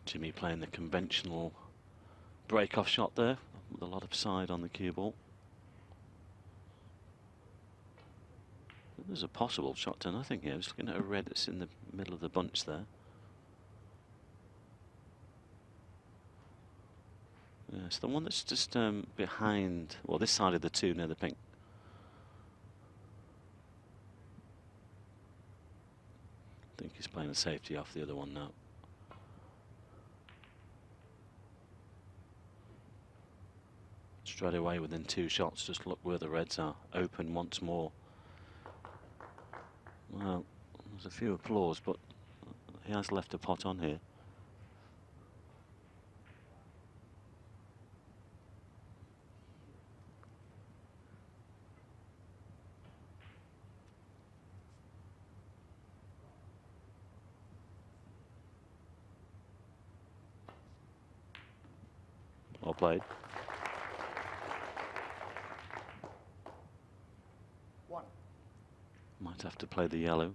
Jimmy playing the conventional break-off shot there with a lot of side on the cue ball. There's a possible shot to nothing here. I was looking at a red that's in the middle of the bunch there. Yes, the one that's just behind, well, this side of the two near the pink. I think he's playing a safety off the other one now. Straight away within 2 shots, just look where the reds are. Open once more. Well, there's a few applause, but he has left a pot on here. Well played. Might have to play the yellow.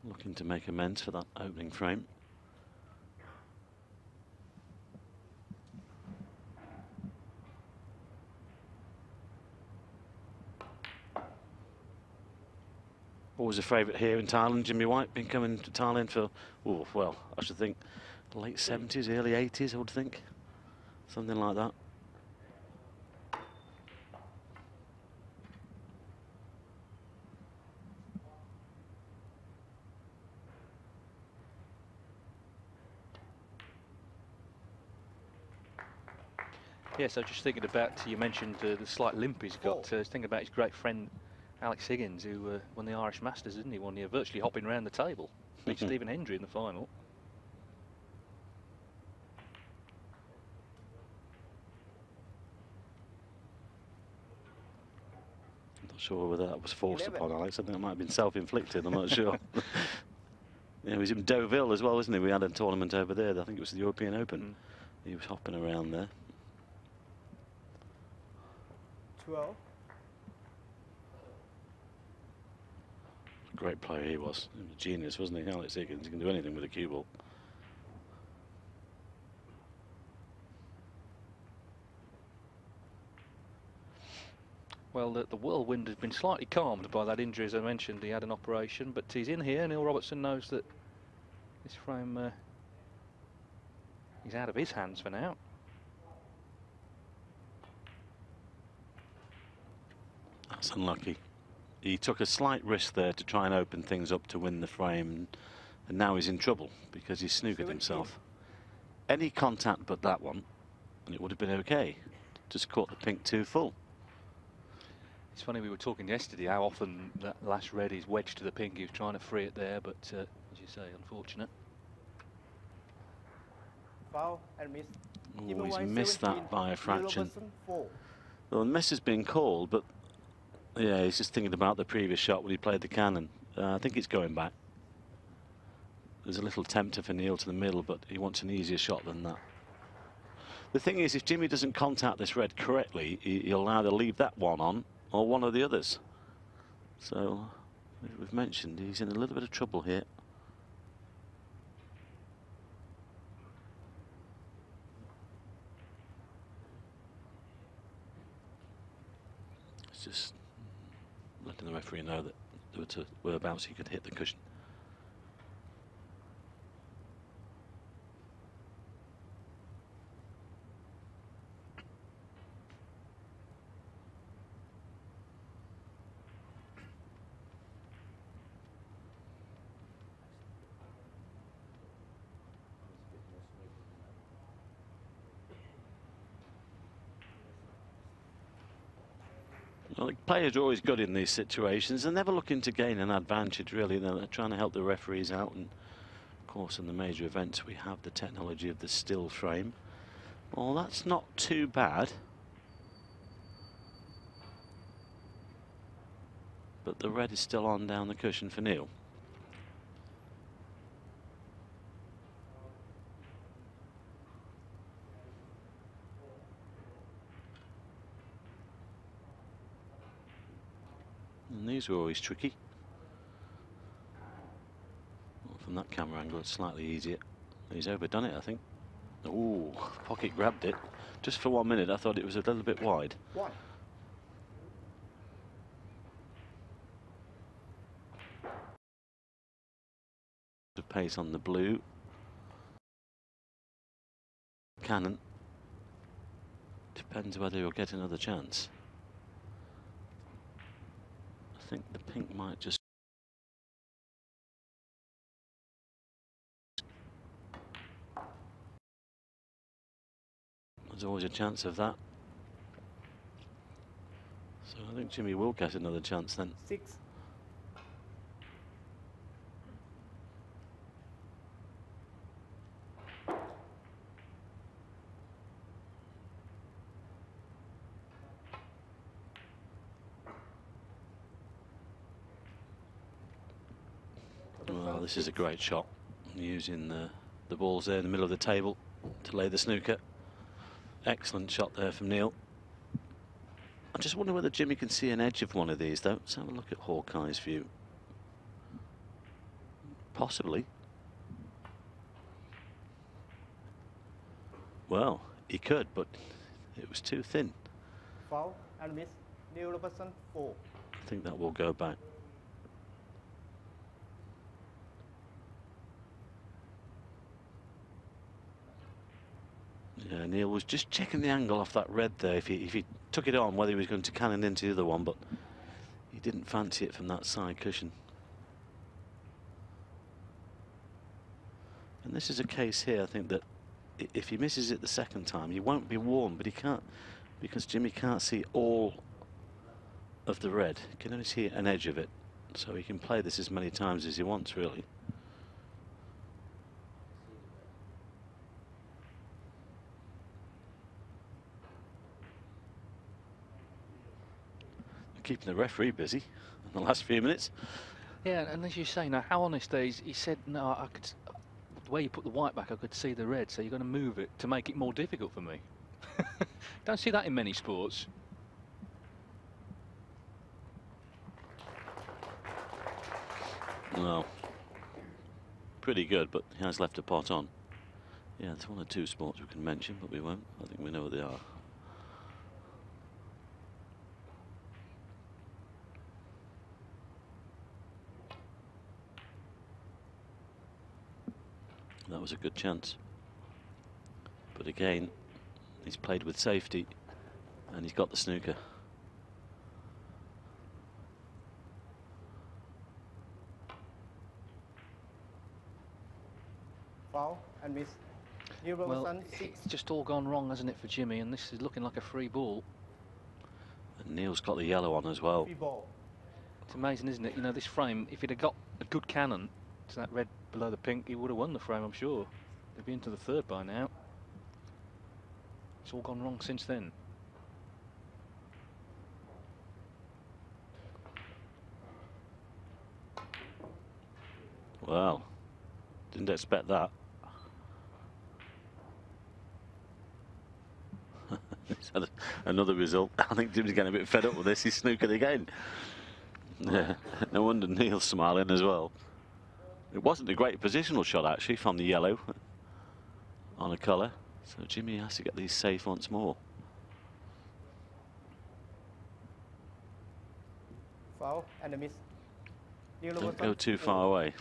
Looking to make amends for that opening frame. Always a favourite here in Thailand. Jimmy White been coming to Thailand for, oh, well, I should think late 70s, early 80s, I would think. Something like that. Yes, I was just thinking about, you mentioned the slight limp he's got. Thinking about his great friend Alex Higgins, who won the Irish Masters, didn't he? One year, virtually hopping around the table. Beat Stephen Hendry in the final. I'm not sure whether that was forced upon Alex. I think it might have been self-inflicted. I'm not sure. Yeah, he was in Deauville as well, wasn't he? We had a tournament over there. I think it was the European Open. He was hopping around there. 12. Great player he was. He was a genius, wasn't he? Alex Higgins. He can do anything with a cue ball. Well, the whirlwind has been slightly calmed by that injury, as I mentioned. He had an operation, but he's in here. Neil Robertson knows that this frame is out of his hands for now. That's unlucky. He took a slight risk there to try and open things up to win the frame, and now he's in trouble because he's snookered himself. Any contact but that one, and it would have been okay. Just caught the pink too full. It's funny, we were talking yesterday how often that last red is wedged to the pink. He was trying to free it there, but as you say, unfortunate. Foul and miss. Oh, he's missed that by a fraction. Well, the miss has been called, but yeah, he's just thinking about the previous shot when he played the cannon. I think it's going back. There's a little tempter for Neil to the middle, but he wants an easier shot than that. The thing is, if Jimmy doesn't contact this red correctly, he'll either leave that one on or one of the others. So, as we've mentioned, he's in a little bit of trouble here. It's just letting the referee know that there were whereabouts he could hit the cushion. Well, the players are always good in these situations. They're never looking to gain an advantage, really. They're trying to help the referees out. And, of course, in the major events, we have the technology of the still frame. Well, that's not too bad. But the red is still on down the cushion for Neil. And these were always tricky. Well, from that camera angle, it's slightly easier. He's overdone it, I think. Ooh, pocket grabbed it. Just for 1 minute, I thought it was a little bit wide. One. The pace on the blue. Cannon. Depends whether you'll get another chance. I think the pink might just... There's always a chance of that. So I think Jimmy will get another chance then. 6. Well, this is a great shot. Using the balls there in the middle of the table to lay the snooker. Excellent shot there from Neil. I just wonder whether Jimmy can see an edge of one of these, though. Let's have a look at Hawkeye's view. Possibly. Well, he could, but it was too thin. Foul and miss. Neil Robertson, 4. I think that will go back. Yeah, Neil was just checking the angle off that red there. If he took it on, whether he was going to cannon into the other one, but he didn't fancy it from that side cushion. And this is a case here, I think, that if he misses it the second time, he won't be warm, but he can't, because Jimmy can't see all of the red. He can only see an edge of it, so he can play this as many times as he wants, really. Keeping the referee busy in the last few minutes. Yeah, and as you say now, how honest he said, no, I could, the way you put the white back, I could see the red, so you're going to move it to make it more difficult for me. Don't see that in many sports. Well, pretty good, but he has left a pot on. Yeah, it's one or two sports we can mention, but we won't. I think we know what they are. That was a good chance. But again, he's played with safety and he's got the snooker. Foul and miss. Neil Well, Robertson, 6. it's just all gone wrong, hasn't it, for Jimmy? And this is looking like a free ball. And Neil's got the yellow on as well. Free ball. It's amazing, isn't it? You know, this frame, if he'd have got a good cannon to that red below the pink, he would have won the frame, I'm sure. They'd be into the third by now. It's all gone wrong since then. Well, didn't expect that. He's had another result. I think Jim's getting a bit fed up with this. He's snookered again. Yeah, no wonder Neil's smiling as well. It wasn't a great positional shot, actually, from the yellow on a colour. So Jimmy has to get these safe once more. Foul and a miss. Neil Don't Robertson, go too 4. far away.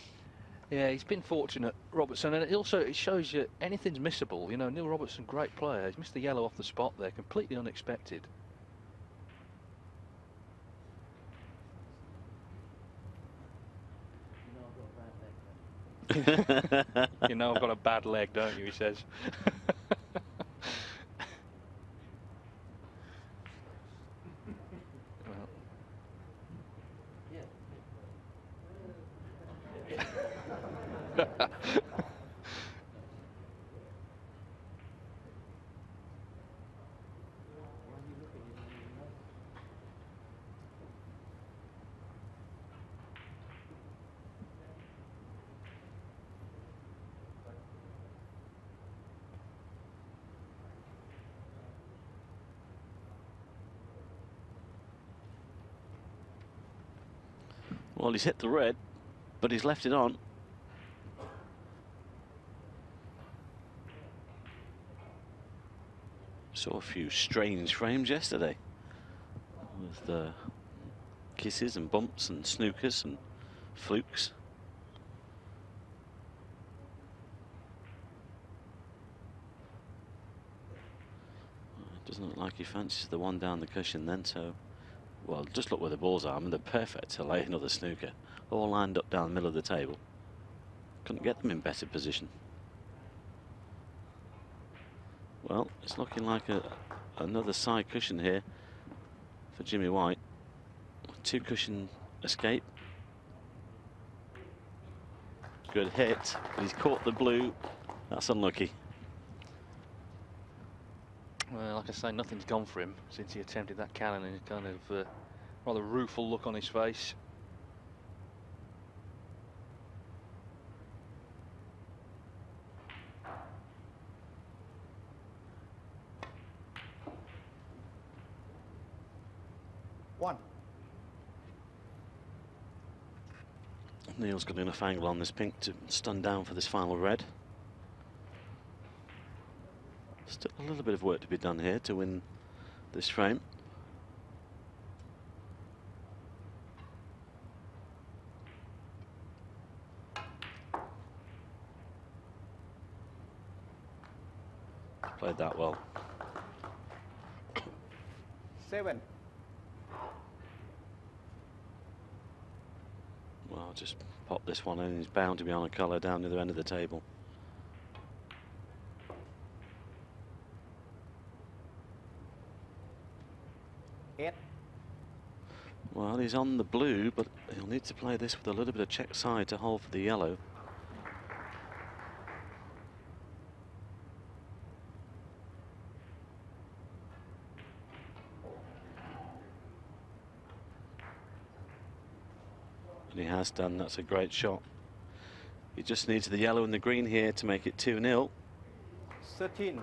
Yeah, he's been fortunate, Robertson, and it shows you anything's missable. You know, Neil Robertson, great player. He's missed the yellow off the spot there, completely unexpected. You know I've got a bad leg, don't you, he says. Well, he's hit the red, but he's left it on. Saw a few strange frames yesterday with kisses and bumps and snookers and flukes. Doesn't look like he fancies the one down the cushion then, so, well, just look where the balls are. I mean, they're perfect to lay another snooker. All lined up down the middle of the table. Couldn't get them in better position. Well, it's looking like another side cushion here for Jimmy White. Two cushion escape. Good hit, but he's caught the blue. That's unlucky. Well, like I say, nothing's gone for him since he attempted that cannon, and kind of rather rueful look on his face. One. Neil's got enough angle on this pink to stun down for this final red. Still a little bit of work to be done here to win this frame. Played that well. 7. Well, just pop this one in. He's bound to be on a colour down the other end of the table. Well, he's on the blue, but he'll need to play this with a little bit of check side to hold for the yellow. And he has done. That's a great shot. He just needs the yellow and the green here to make it 2-0. 13.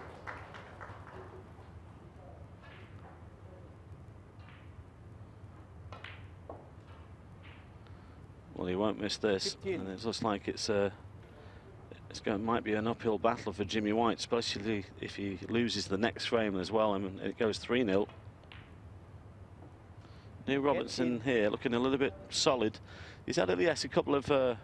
Well, he won't miss this. 15. And it looks like might be an uphill battle for Jimmy White, especially if he loses the next frame as well. I mean, it goes 3-0. Neil Robertson 18. here looking a little bit solid. He's had a couple of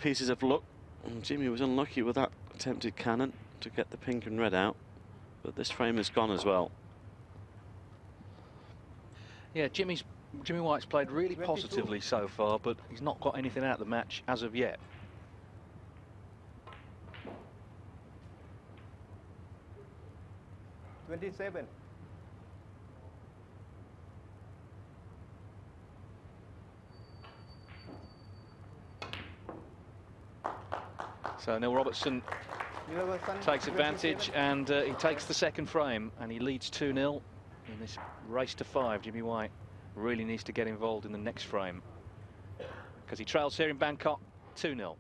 pieces of luck. And Jimmy was unlucky with that attempted cannon to get the pink and red out. But this frame has gone as well. Yeah, Jimmy White's played really 22. positively so far, but he's not got anything out of the match as of yet. $27. So Neil Robertson takes advantage, and he takes the second frame, and he leads 2-0 in this race to 5. Jimmy White really needs to get involved in the next frame because he trails here in Bangkok 2-0.